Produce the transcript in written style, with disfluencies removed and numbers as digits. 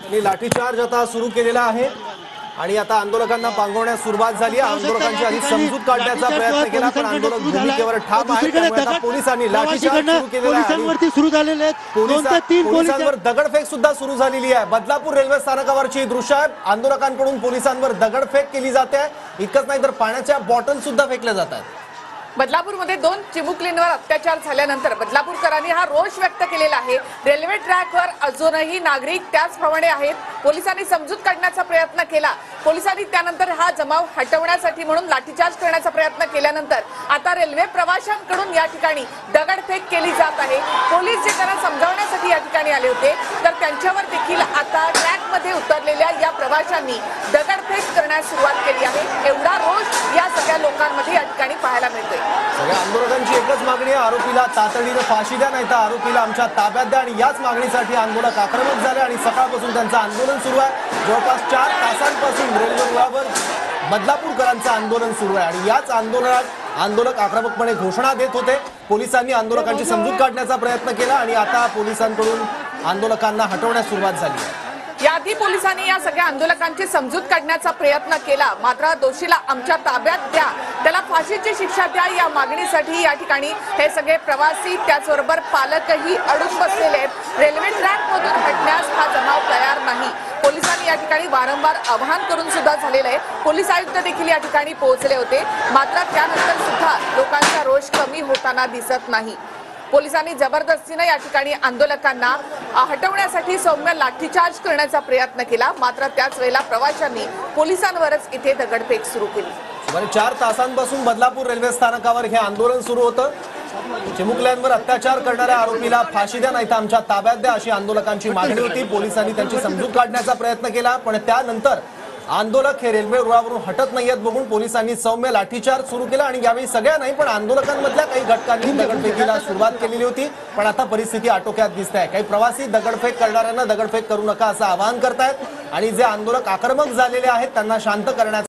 त्यांनी लाठीचार्ज आता सुरू केलेला आहे आणि आता आंदोलकांना पांगवण्यास सुरुवात झाली आहे। आंदोलकांची आधी समजूत काढण्याचा प्रयत्न केला पण आंदोलक भूमिकेवर ठाम आहेत। त्यामुळे आता पोलिसांनी लाठीचार्ज सुरू केलेला आहे। पोलिसांवरती सुरू झालेले आहेत। पोलिसांवर दगडफेक सुद्धा सुरू झालेली आहे। बदलापूर रेल्वे स्थानकावरची दृश्य आहे। आंदोलकांकडून पोलिसांवर दगडफेक केली जाते। इतकंच नाही तर पाण्याच्या बॉटल सुद्धा फेकल्या जात आहेत। बदलापूरमध्ये 2 चिमुकलींवर अत्याचार झाल्यानंतर बदलापूरकरांनी हा रोष व्यक्त केलेला आहे। रेल्वे ट्रॅकवर अजूनही नागरिक त्याचप्रमाणे आहेत। पोलिसांनी समजूत काढण्याचा प्रयत्न केला। पोलिसांनी त्यानंतर हा जमाव हटवण्यासाठी म्हणून लाठीचार्ज करण्याचा प्रयत्न केल्यानंतर आता रेल्वे प्रवाशांकडून या ठिकाणी दगडफेक केली जात आहे। पोलीस जे त्यांना समजावण्यासाठी या ठिकाणी आले होते तर त्यांच्यावर देखील आता ट्रॅकमध्ये उतरलेल्या या प्रवाशांनी दगडफेक करण्यास सुरुवात केली आहे। एवढा रोष या सगळ्या लोकांमध्ये या ठिकाणी पाहायला मिळतोय। सगळ्या आंदोलकांची एकच मागणी आहे, आरोपीला तातडीने फाशी द्या, नाही तर आरोपीला आमच्या ताब्यात द्या। आणि याच मागणीसाठी आंदोलक आक्रमक झाले आणि सकाळपासून त्यांचं आंदोलन सुरू आहे। जवळपास 4 तासांपासून रेल्वे रुळावर बदलापूरकरांचं आंदोलन सुरू आहे आणि याच आंदोलनात आंदोलक आक्रमकपणे घोषणा देत होते। पोलिसांनी आंदोलकांची समजूत काढण्याचा प्रयत्न केला आणि आता पोलिसांकडून आंदोलकांना हटवण्यास सुरुवात झाली आहे। याआधी पोलिसांनी या सगळ्या आंदोलकांची समजूत काढण्याचा प्रयत्न केला, मात्र दोषीला आमच्या ताब्यात द्या, त्याला फाशीची शिक्षा द्या या मागणीसाठी या ठिकाणी हे सगळे प्रवासी त्याचबरोबर पालकही अडून बसलेले आहेत। रेल्वे ट्रॅकमधून हटण्यास हा जमाव तयार नाही। पोलिसांनी या ठिकाणी वारंवार आवाहन करून सुद्धा झालेलं आहे। पोलीस आयुक्त देखील या ठिकाणी पोहोचले होते, मात्र त्यानंतर सुद्धा लोकांचा रोष कमी होताना दिसत नाही। पोलिसांनी जबरदस्तीने या ठिकाणी आंदोलकांना हटवण्यासाठी सौम्य लाठीचार्ज करण्याचा प्रयत्न केला, मात्र त्याच वेळेला प्रवाशांनी पोलिसांवरच इथे दगडफेक सुरू केली। सुमारे 4 तासांपासून बदलापूर रेल्वे स्थानकावर हे आंदोलन सुरू होतं। चिमुकल्यांवर अत्याचार करणाऱ्या आरोपीला फाशी द्या, नाही तर आमच्या ताब्यात द्या अशी आंदोलकांची मागणी होती। पोलिसांनी त्यांची समजूत काढण्याचा प्रयत्न केला पण त्यानंतर आंदोलक हे रेल्वे रुळावरून हटत नाहीयेत बघून पोलिसांनी सौम्य लाठीचार्ज सुरू केला आणि यावेळी सगळ्या नाही पण आंदोलकांमधल्या काही घटकांनी दगडफेकीला सुरुवात केलेली होती। पण आता परिस्थिती आटोक्यात दिसते आहे। काही प्रवासी दगडफेक करणाऱ्यांना दगडफेक करू नका असं आवाहन करतायत आणि जे आंदोलक आक्रमक झालेले आहेत त्यांना शांत करण्याचा